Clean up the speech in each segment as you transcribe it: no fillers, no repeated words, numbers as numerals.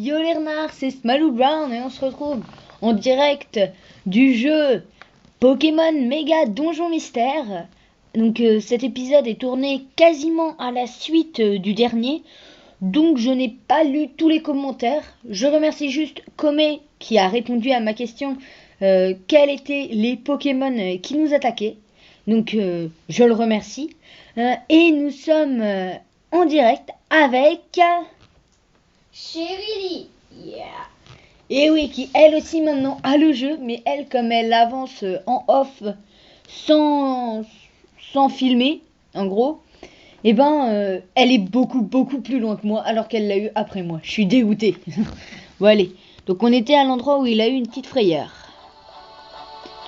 Yo les renards, c'est Smalou Brown et on se retrouve en direct du jeu Pokémon Méga Donjon Mystère. Donc cet épisode est tourné quasiment à la suite du dernier, donc je n'ai pas lu tous les commentaires. Je remercie juste Komé qui a répondu à ma question quels étaient les Pokémon qui nous attaquaient. Donc je le remercie. Et nous sommes en direct avec... Chérie, yeah. Et oui, qui elle aussi maintenant a le jeu, mais elle, comme elle avance en off sans filmer, en gros, et elle est beaucoup plus loin que moi, alors qu'elle l'a eu après moi. Je suis dégoûtée. Bon allez, donc on était à l'endroit où il a eu une petite frayeur.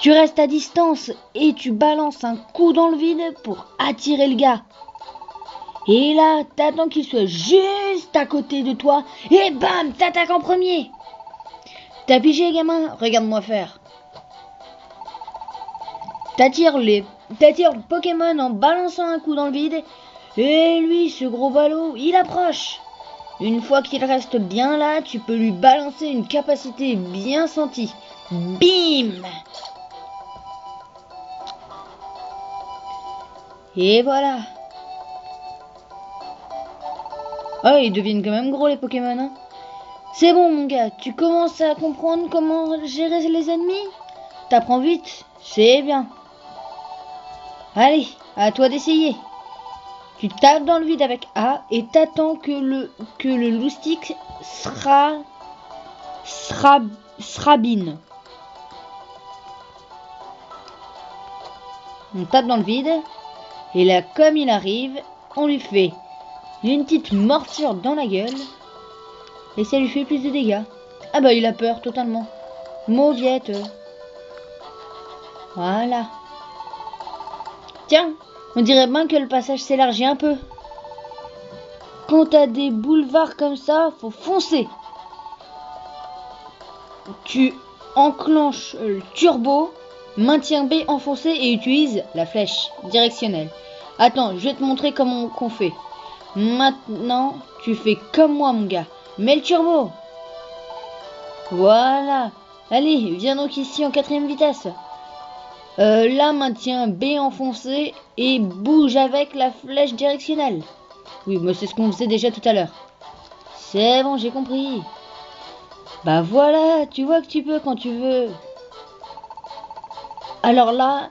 Tu restes à distance et tu balances un coup dans le vide pour attirer le gars. Et là, t'attends qu'il soit juste à côté de toi et bam, t'attaques en premier. T'as pigé, gamin? Regarde-moi faire. T'attires le Pokémon en balançant un coup dans le vide. Et lui, ce gros ballot, il approche. Une fois qu'il reste bien là, tu peux lui balancer une capacité bien sentie. Bim! Et voilà. Oh, ils deviennent quand même gros les Pokémon, hein. C'est bon mon gars, tu commences à comprendre comment gérer les ennemis? T'apprends vite, c'est bien. Allez, à toi d'essayer. Tu tapes dans le vide avec A et t'attends que le loustic srabine. On tape dans le vide et là comme il arrive, on lui fait une petite morsure dans la gueule et ça lui fait plus de dégâts. Ah bah il a peur totalement. Mauviette. Voilà. Tiens, on dirait bien que le passage s'élargit un peu. Quand t'as des boulevards comme ça, faut foncer. Tu enclenches le turbo, maintiens B enfoncé et utilise la flèche directionnelle. Attends, je vais te montrer comment qu'on fait. Maintenant, tu fais comme moi mon gars. Mets le turbo. Voilà. Allez, viens donc ici en 4ème vitesse. Là, maintiens B enfoncé et bouge avec la flèche directionnelle. Oui, mais c'est ce qu'on faisait déjà tout à l'heure. C'est bon, j'ai compris. Bah voilà, tu vois que tu peux quand tu veux. Alors là,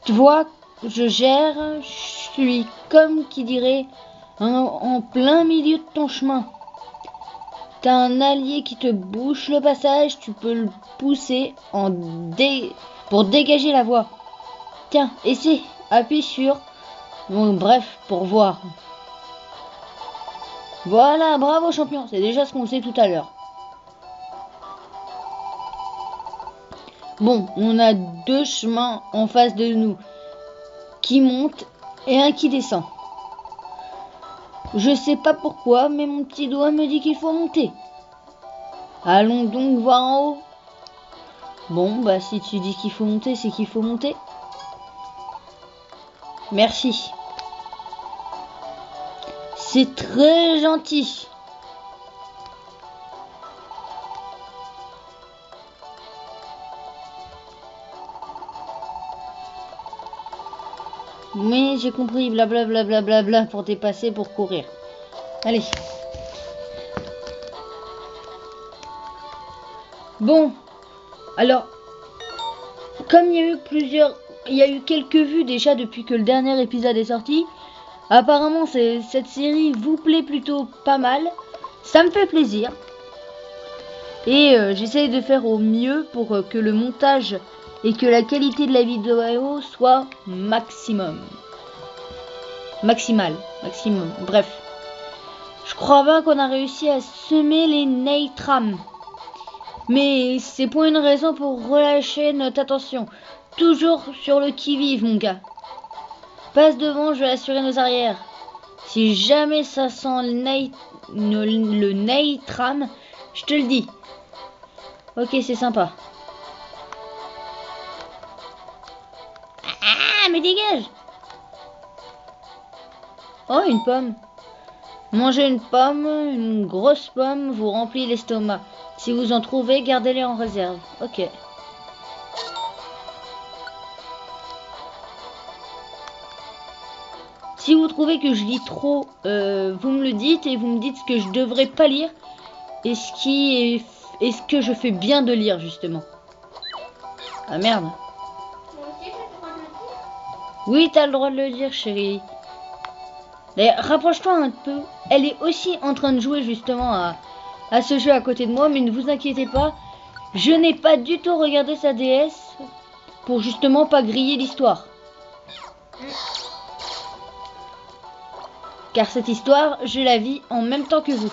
tu vois, je gère, je suis comme qui dirait en plein milieu de ton chemin. T'as un allié qui te bouche le passage, tu peux le pousser pour dégager la voie. Tiens, essaie, appuie sur... Bon, bref, pour voir. Voilà, bravo champion, c'est déjà ce qu'on sait tout à l'heure. Bon, on a 2 chemins en face de nous qui montent et un qui descend. Je sais pas pourquoi, mais mon petit doigt me dit qu'il faut monter. Allons donc voir en haut. Bon, bah si tu dis qu'il faut monter, c'est qu'il faut monter. Merci. C'est très gentil. Mais j'ai compris, blablabla pour dépasser, pour courir. Allez. Bon, alors, comme il y a eu quelques vues déjà depuis que le dernier épisode est sorti. Apparemment, cette série vous plaît plutôt pas mal. Ça me fait plaisir. Et j'essaye de faire au mieux pour que le montage et que la qualité de la vidéo soit maximum. Maximum. Bref. Je crois bien qu'on a réussi à semer les Naytram. Mais c'est pour une raison pour relâcher notre attention. Toujours sur le qui-vive, mon gars. Passe devant, je vais assurer nos arrières. Si jamais ça sent le Naytram, je te le dis. Ok, c'est sympa. Ah, mais dégage! Oh, une pomme. Mangez une pomme, une grosse pomme vous remplit l'estomac. Si vous en trouvez, gardez-les en réserve. Ok. Si vous trouvez que je lis trop, vous me le dites et vous me dites ce que je devrais pas lire et ce que je fais bien de lire justement. Ah merde. Oui, t'as le droit de le dire, chérie. D'ailleurs, rapproche-toi un peu. Elle est aussi en train de jouer justement à ce jeu à côté de moi, mais ne vous inquiétez pas, je n'ai pas du tout regardé sa DS pour justement pas griller l'histoire. Car cette histoire, je la vis en même temps que vous.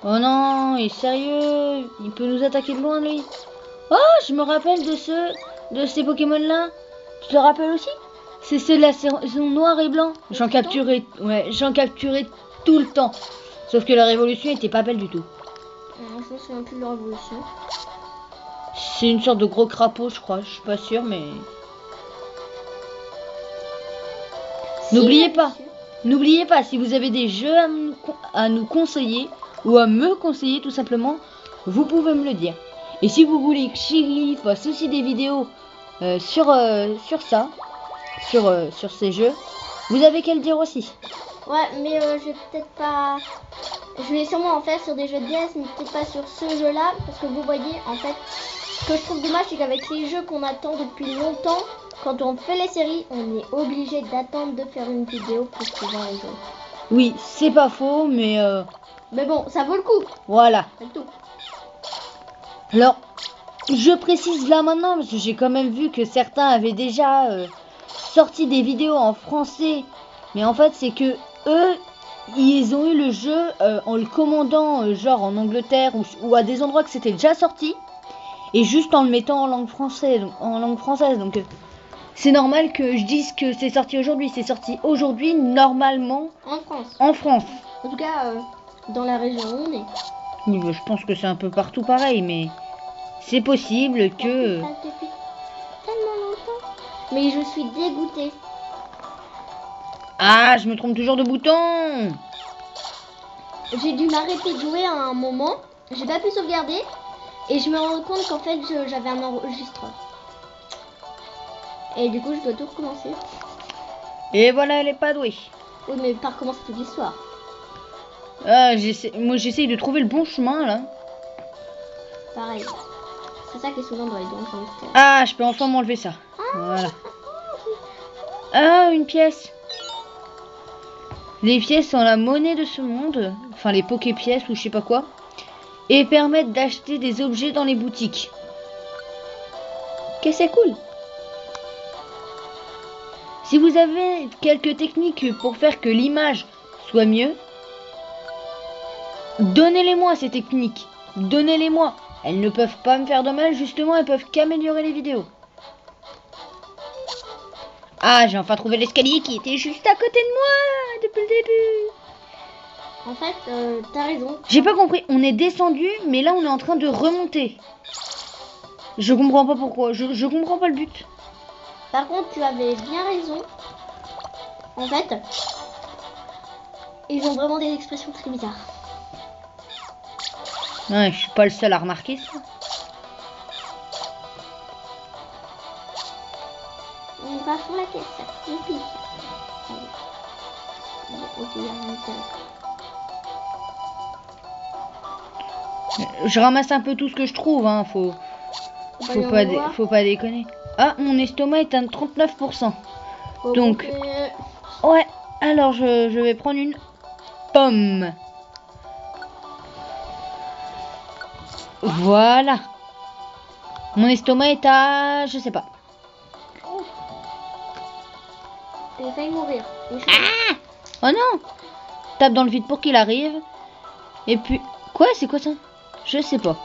Oh non, il est sérieux, il peut nous attaquer de loin lui. Oh, je me rappelle de ces Pokémon là. Tu te rappelles aussi? C'est la saison noir et blanc. J'en capturais tout le temps. Sauf que la révolution était pas belle du tout. Je me souviens plus de la révolution. C'est une sorte de gros crapaud, je crois. Je suis pas sûre, mais... N'oubliez pas, si vous avez des jeux à nous conseiller, ou à me conseiller tout simplement, vous pouvez me le dire. Et si vous voulez que Chiri fasse aussi des vidéos sur ces jeux, vous avez qu'à le dire aussi. Ouais, mais je vais peut-être pas... Je vais sûrement en faire sur des jeux de DS, mais peut-être pas sur ce jeu-là, parce que vous voyez, en fait, ce que je trouve dommage, c'est qu'avec les jeux qu'on attend depuis longtemps, quand on fait les séries, on est obligé d'attendre de faire une vidéo pour pouvoir les jouer. Oui, c'est pas faux, mais... Mais bon, ça vaut le coup. Voilà. C'est tout. Alors, je précise là maintenant, parce que j'ai quand même vu que certains avaient déjà sorti des vidéos en français. Mais en fait, c'est que eux, ils ont eu le jeu en le commandant genre en Angleterre ou à des endroits que c'était déjà sorti. Et juste en le mettant en langue française. Donc c'est normal que je dise que c'est sorti aujourd'hui. C'est sorti aujourd'hui, normalement, En France. En tout cas, dans la région où on est. Oui, je pense que c'est un peu partout pareil, mais c'est possible que... Depuis tellement longtemps. Mais je suis dégoûtée. Ah, je me trompe toujours de bouton. J'ai dû m'arrêter de jouer à un moment. J'ai pas pu sauvegarder. Et je me rends compte qu'en fait, j'avais un enregistreur. Et du coup, je dois tout recommencer. Et voilà, elle est pas douée. Oui, mais pas recommencer toute l'histoire. Ah, moi, j'essaye de trouver le bon chemin, là. Pareil. C'est ça qui est souvent dans les donjons. Ah, je peux enfin m'enlever ça. Voilà. Ah, une pièce. Les pièces sont la monnaie de ce monde. Enfin, les poké-pièces ou je sais pas quoi. Et permettent d'acheter des objets dans les boutiques. Que c'est cool. Si vous avez quelques techniques pour faire que l'image soit mieux, donnez-les-moi ces techniques. Donnez-les-moi. Elles ne peuvent pas me faire de mal, justement, elles peuvent qu'améliorer les vidéos. Ah, j'ai enfin trouvé l'escalier qui était juste à côté de moi depuis le début. En fait, t'as raison. J'ai pas compris, on est descendu, mais là on est en train de remonter. Je comprends pas pourquoi, je comprends pas le but. Par contre, tu avais bien raison. En fait, ils ont vraiment des expressions très bizarres. Ouais, je suis pas le seul à remarquer ça. On va sur la caisse, on pique. Je ramasse un peu tout ce que je trouve, hein. Faut pas déconner. Ah, mon estomac est à 39%. Donc, ouais, alors je vais prendre une pomme. Voilà. Mon estomac est à... je sais pas. J'ai failli mourir. Ah! Oh non! Tape dans le vide pour qu'il arrive. Et puis... Quoi? C'est quoi ça? Je sais pas.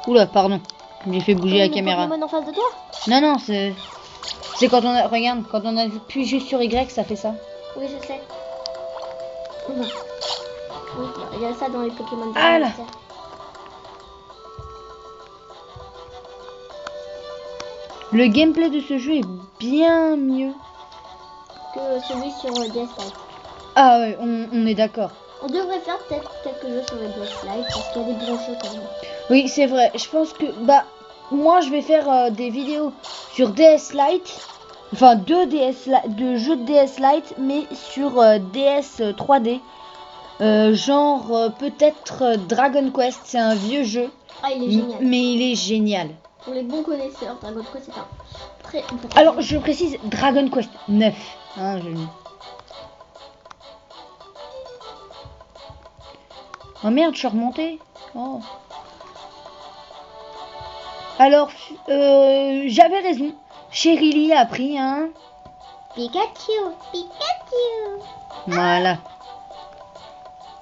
Oula, pardon. J'ai fait bouger la caméra. Pokémon en face de toi? Non, non, c'est quand on a... Regarde, quand on appuie juste sur Y, ça fait ça. Oui, je sais. Oui, il y a ça dans les Pokémon. Ah là! Le gameplay de ce jeu est bien mieux que celui sur DS Lite. Ah ouais, on est d'accord. On devrait faire peut-être quelques jeux sur le DS Lite parce qu'il y a des bons jeux quand même. Oui, c'est vrai. Je pense que moi je vais faire des vidéos sur DS Lite, enfin de jeux de DS Lite, mais sur DS 3D. Peut-être Dragon Quest, c'est un vieux jeu, Ah, il est génial. mais il est génial. Pour les bons connaisseurs, Dragon Quest c'est un très important. Alors je précise Dragon Quest 9. Hein, Oh merde, je suis remontée. Oh. Alors, j'avais raison. Cherylie a pris un... Pikachu, Pikachu. Voilà.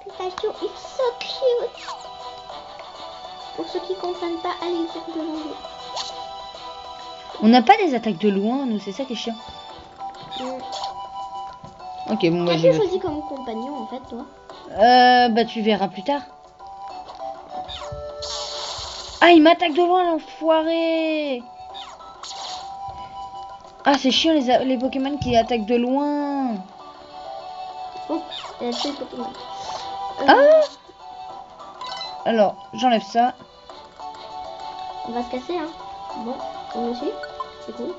Pikachu, it's so cute. Pour ceux qui comprennent pas, allez lire de l'anglais. On n'a pas des attaques de loin, nous, c'est ça qui est chiant. Ok, bon, Qu'as-tu choisi comme compagnon en fait, toi? Tu verras plus tard. Ah, il m'attaque de loin, l'enfoiré. Ah, c'est chiant les Pokémon qui attaquent de loin. Oh, c'est le Pokémon. Alors, j'enlève ça. On va se casser, hein. Bon, on me suit. C'est cool.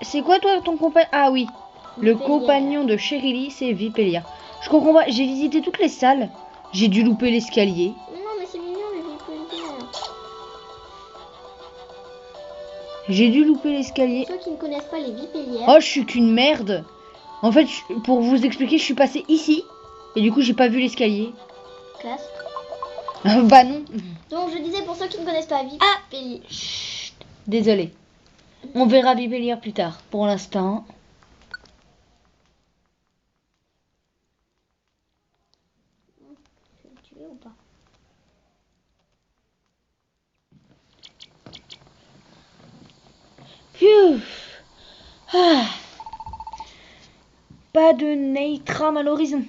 C'est quoi toi ton compagnon? Ah oui, le Vipélia. compagnon de Cherylie, c'est Vipélia. Je comprends pas, j'ai visité toutes les salles. J'ai dû louper l'escalier. Non, mais c'est mignon les Vipélia. J'ai dû louper l'escalier. Ceux qui ne connaissent pas les Vipélia. Oh, je suis qu'une merde. En fait, pour vous expliquer, je suis passée ici. Et du coup, j'ai pas vu l'escalier. Classe. Bah non. Donc je disais pour ceux qui ne connaissent pas Vipélia. Chut. Désolé. On verra Vipélia plus tard. Pour l'instant. Tu veux ou pas? Phew. Ah. Pas de Nitram à l'horizon.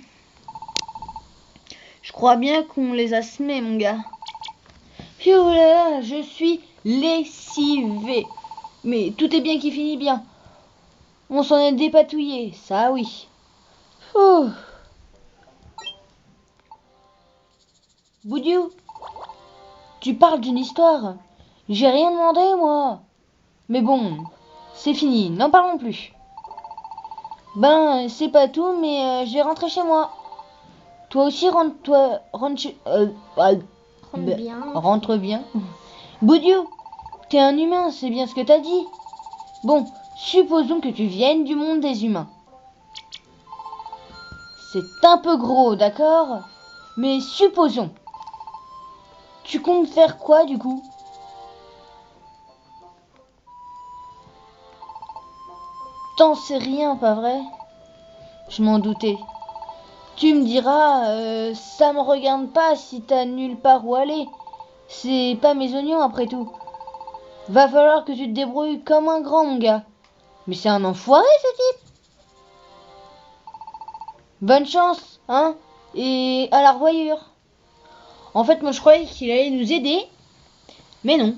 Je crois bien qu'on les a semés, mon gars. Phew, là, je suis lessivé. Mais tout est bien qui finit bien. On s'en est dépatouillé, ça oui. Ouh. Boudiou, tu parles d'une histoire. J'ai rien demandé, moi. Mais bon, c'est fini, n'en parlons plus. Ben, c'est pas tout, mais je vais rentrer chez moi. Toi aussi, rentre chez... Rentre bien. rentre bien. Boudiou, t'es un humain, c'est bien ce que t'as dit. Bon, supposons que tu viennes du monde des humains. C'est un peu gros, d'accord? Mais supposons. Tu comptes faire quoi, du coup? T'en sais rien, pas vrai? Je m'en doutais. Tu me diras, ça me regarde pas si t'as nulle part où aller. C'est pas mes oignons, après tout. Va falloir que tu te débrouilles comme un grand, mon gars. Mais c'est un enfoiré, ce type. Bonne chance, hein? Et à la revoyure. En fait, moi, je croyais qu'il allait nous aider. Mais non.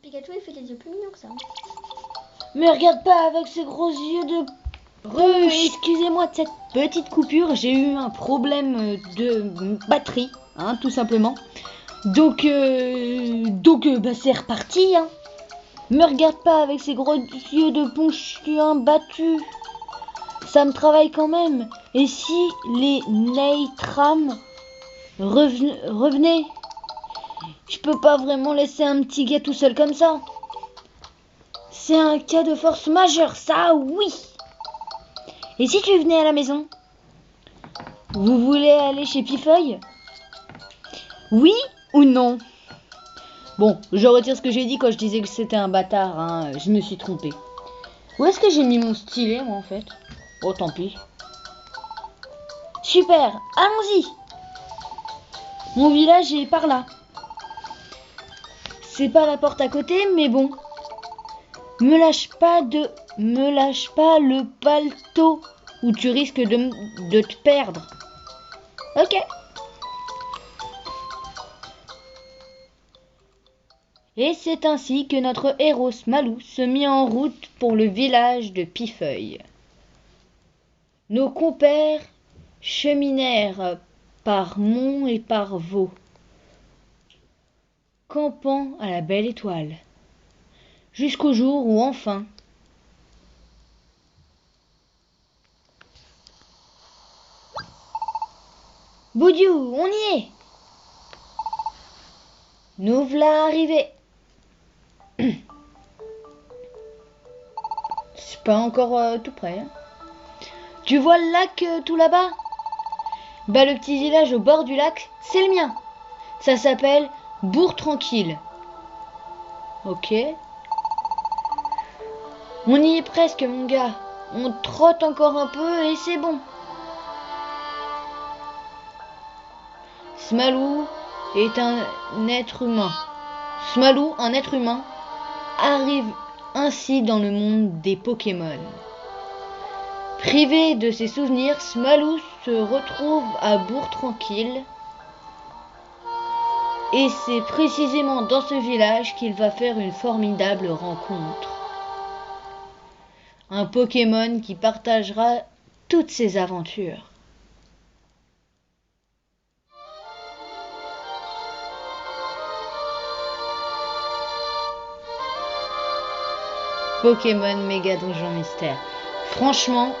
Pikachu, il fait des yeux plus mignons que ça. Me regarde pas avec ces gros yeux de... Excusez-moi de cette petite coupure. J'ai eu un problème de batterie, hein, tout simplement. Donc, c'est reparti, hein. Me regarde pas avec ces gros yeux de ponchien battus. Ça me travaille quand même. Et si les Nitram revenaient? Je peux pas vraiment laisser un petit gars tout seul comme ça. C'est un cas de force majeure, ça oui. Et si tu venais à la maison? Vous voulez aller chez Pifeuille? Oui ou non? Bon, je retire ce que j'ai dit quand je disais que c'était un bâtard, hein. Je me suis trompée. Où est-ce que j'ai mis mon stylet, moi, en fait? Oh, tant pis. Super, allons-y. Mon village est par là. C'est pas la porte à côté, mais bon. Me lâche pas le paletot ou tu risques de te perdre. Ok. Et c'est ainsi que notre héros Smalou se mit en route pour le village de Pifeuille. Nos compères cheminèrent par monts et par vaux, campant à la belle étoile, jusqu'au jour où enfin Boudiou, on y est. Nous v'là arrivés. C'est pas encore tout près. Hein. Tu vois le lac tout là-bas? Bah le petit village au bord du lac, c'est le mien. Ça s'appelle Bourg Tranquille. Ok. On y est presque mon gars. On trotte encore un peu et c'est bon. Smalou est un être humain. Smalou, un être humain, arrive ainsi dans le monde des Pokémon. Privé de ses souvenirs, Smalou se retrouve à Bourg Tranquille. Et c'est précisément dans ce village qu'il va faire une formidable rencontre. Un Pokémon qui partagera toutes ses aventures. Pokémon Méga Donjon Mystère. Franchement,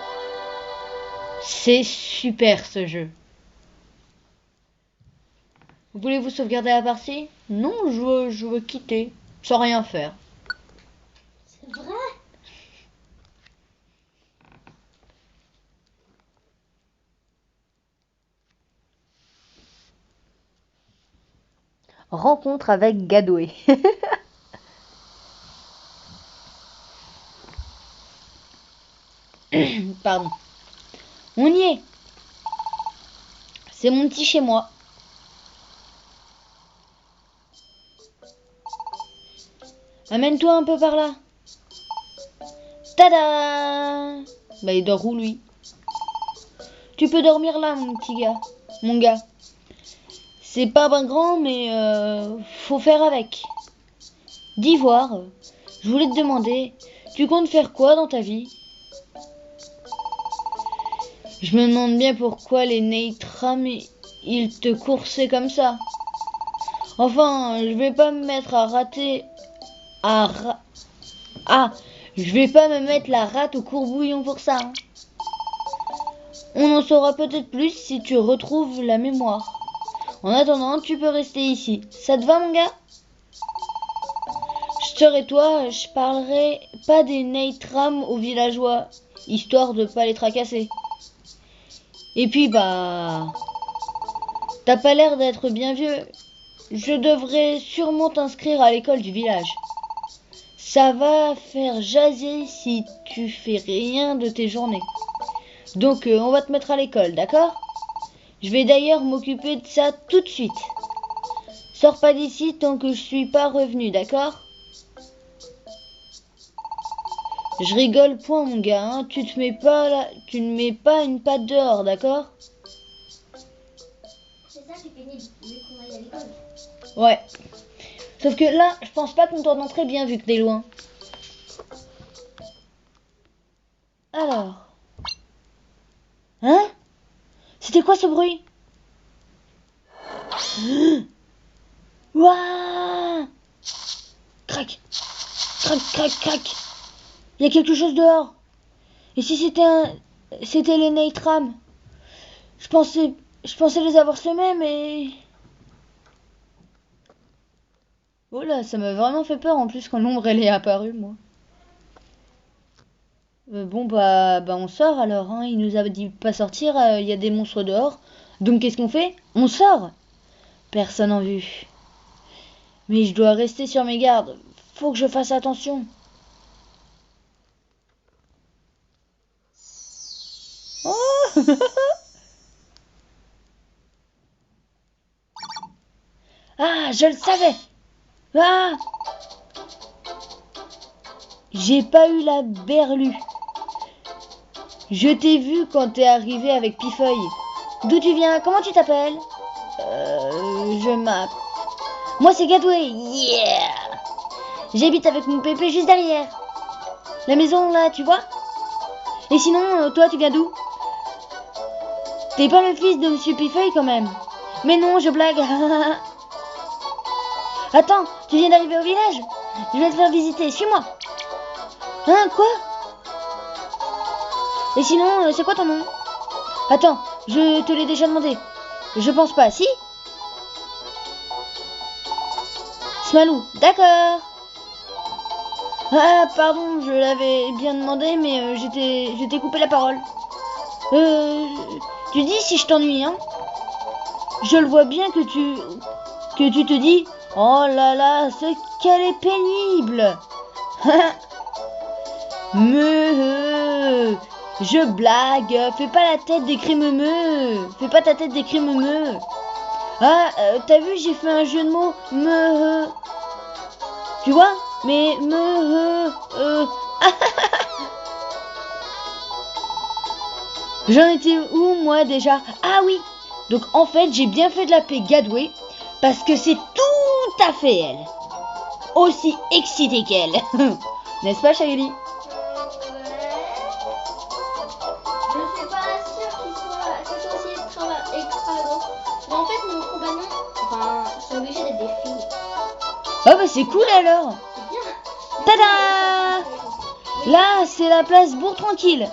c'est super ce jeu. Voulez-vous sauvegarder la partie? Non, je veux quitter, sans rien faire. C'est vrai? Rencontre avec Gadoué. Pardon. On y est. C'est mon petit chez moi. Amène-toi un peu par là. Tada! Bah il dort où lui? Tu peux dormir là mon petit gars. Mon gars. C'est pas ben grand mais faut faire avec. Dis voir. Je voulais te demander, tu comptes faire quoi dans ta vie? Je me demande bien pourquoi les Neitram, ils te coursaient comme ça. Enfin, je vais pas me mettre à rater... je vais pas me mettre la rate au courbouillon pour ça. Hein. On en saura peut-être plus si tu retrouves la mémoire. En attendant, tu peux rester ici. Ça te va, mon gars? Je serai toi, je parlerai pas des Neitram aux villageois, histoire de pas les tracasser. Et puis, bah... T'as pas l'air d'être bien vieux. Je devrais sûrement t'inscrire à l'école du village. Ça va faire jaser si tu fais rien de tes journées. Donc, on va te mettre à l'école, d'accord? Je vais d'ailleurs m'occuper de ça tout de suite. Sors pas d'ici tant que je suis pas revenu, d'accord? Je rigole point, mon gars, hein. Tu ne mets pas une patte dehors, d'accord? C'est ça, c'est pénible, vu qu'on aille à l'école. Ouais. Sauf que là, je pense pas qu'on t'entend très bien vu que t'es loin. Alors. Hein? C'était quoi ce bruit? Ouah! Crac! Crac, crac, crac! Il y a quelque chose dehors. Et si c'était les Neitram? Je pensais les avoir semés, mais... Oh là, ça m'a vraiment fait peur en plus quand l'ombre elle est apparue, moi. Bon bah on sort alors, hein. Il nous a dit pas sortir, il y a des monstres dehors. Donc qu'est-ce qu'on fait? On sort. Personne en vue. Mais je dois rester sur mes gardes. Faut que je fasse attention. Oh ah, je le savais. Ah, j'ai pas eu la berlue. Je t'ai vu quand t'es arrivé avec Pifeuille. D'où tu viens? Comment tu t'appelles? Je m'appelle... Moi c'est Gadoué. Yeah! J'habite avec mon pépé juste derrière. La maison là, tu vois? Et sinon, toi, tu viens d'où? T'es pas le fils de Monsieur Pifeuille quand même. Mais non, je blague. Attends, tu viens d'arriver au village? Je vais te faire visiter, suis-moi. Hein, quoi? Et sinon, c'est quoi ton nom? Attends, je te l'ai déjà demandé. Je pense pas, si? Smalou, d'accord. Ah, pardon, je l'avais bien demandé, mais je t'ai coupé la parole. Tu dis si je t'ennuie, hein? Je le vois bien que tu te dis, oh là là, c'est qu'elle est pénible. Je blague, fais pas la tête des crémeux. Fais pas ta tête des crémeux. Ah, t'as vu, j'ai fait un jeu de mots, tu vois? Mais J'en étais où moi déjà? Ah oui. Donc en fait j'ai bien fait de l'appeler Gadway parce que c'est tout à fait elle. Aussi excitée qu'elle. N'est-ce pas Chagali? Je suis pas sûre qu'il soit aussi extravagant. Mais en fait mon compagnon, enfin, sont obligés d'être des filles. Oh bah c'est cool alors. C'est bien. Tada! Là c'est la place Bourg Tranquille.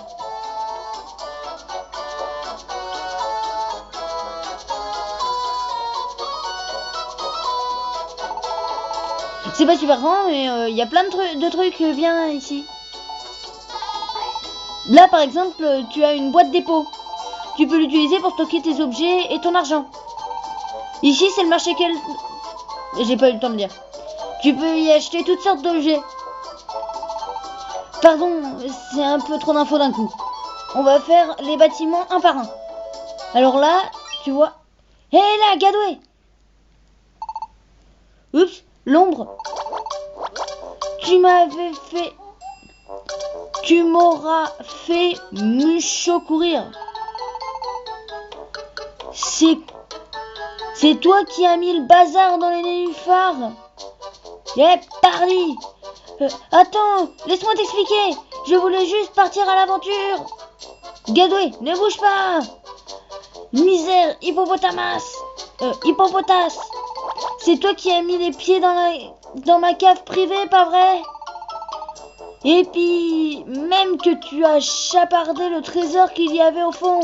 C'est pas super grand, mais y a plein de trucs bien ici. Là, par exemple, tu as une boîte dépôt. Tu peux l'utiliser pour stocker tes objets et ton argent. Ici, c'est le marché quel... J'ai pas eu le temps de lire. Tu peux y acheter toutes sortes d'objets. Pardon, c'est un peu trop d'infos d'un coup. On va faire les bâtiments un par un. Alors là, tu vois... Hé là, Gadway! Oups, l'ombre. Tu m'auras fait Mucho courir. C'est toi qui as mis le bazar dans les nénuphars. Pardi. Attends, laisse-moi t'expliquer. Je voulais juste partir à l'aventure. Gadway, ne bouge pas. Misère, hippopotamas. Hippopotas. C'est toi qui as mis les pieds dans ma cave privée, pas vrai? Et puis, même que tu as chapardé le trésor qu'il y avait au fond.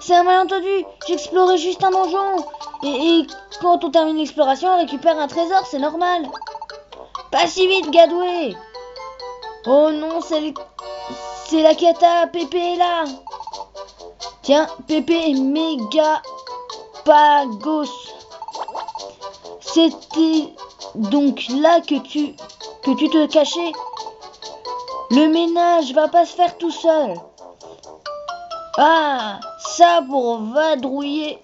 C'est un malentendu. J'explorais juste un donjon. Et quand on termine l'exploration, on récupère un trésor, c'est normal. Pas si vite, Gadway. Oh non, c'est la cata. Pépé est là. Tiens, Pépé est méga pagos. C'était donc là que tu te cachais. Le ménage va pas se faire tout seul. Ah, ça pour vadrouiller.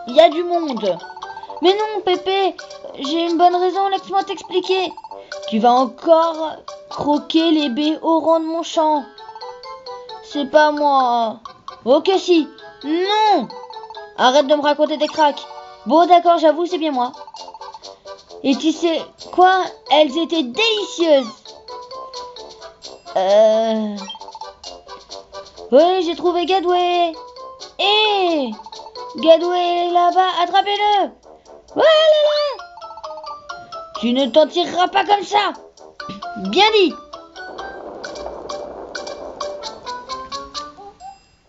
Il y a du monde. Mais non, Pépé, j'ai une bonne raison, laisse-moi t'expliquer. Tu vas encore croquer les baies au rang de mon champ. C'est pas moi. Oh que si. Non. Arrête de me raconter des cracks. Bon d'accord, j'avoue, c'est bien moi. Et tu sais quoi? Elles étaient délicieuses. Oui, j'ai trouvé Gadway. Hé, Gadway là-bas, attrapez-le. Voilà. Tu ne t'en tireras pas comme ça. Bien dit.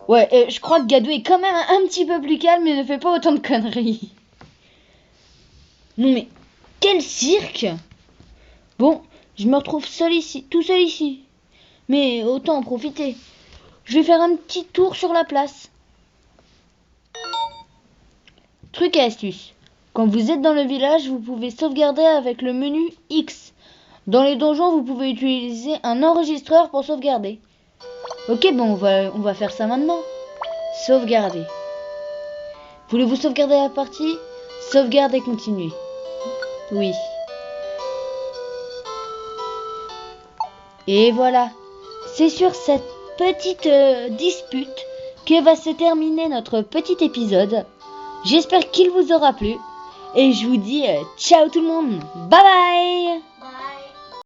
Ouais, je crois que Gadway est quand même un petit peu plus calme et ne fait pas autant de conneries. Non mais, quel cirque! Bon, je me retrouve tout seul ici. Mais autant en profiter. Je vais faire un petit tour sur la place. Truc et astuce. Quand vous êtes dans le village, vous pouvez sauvegarder avec le menu X. Dans les donjons, vous pouvez utiliser un enregistreur pour sauvegarder. Ok, bon, on va faire ça maintenant. Sauvegarder. Voulez-vous sauvegarder la partie? Sauvegarde et continuer. Oui. Et voilà. C'est sur cette petite dispute que va se terminer notre petit épisode. J'espère qu'il vous aura plu. Et je vous dis ciao tout le monde. Bye bye.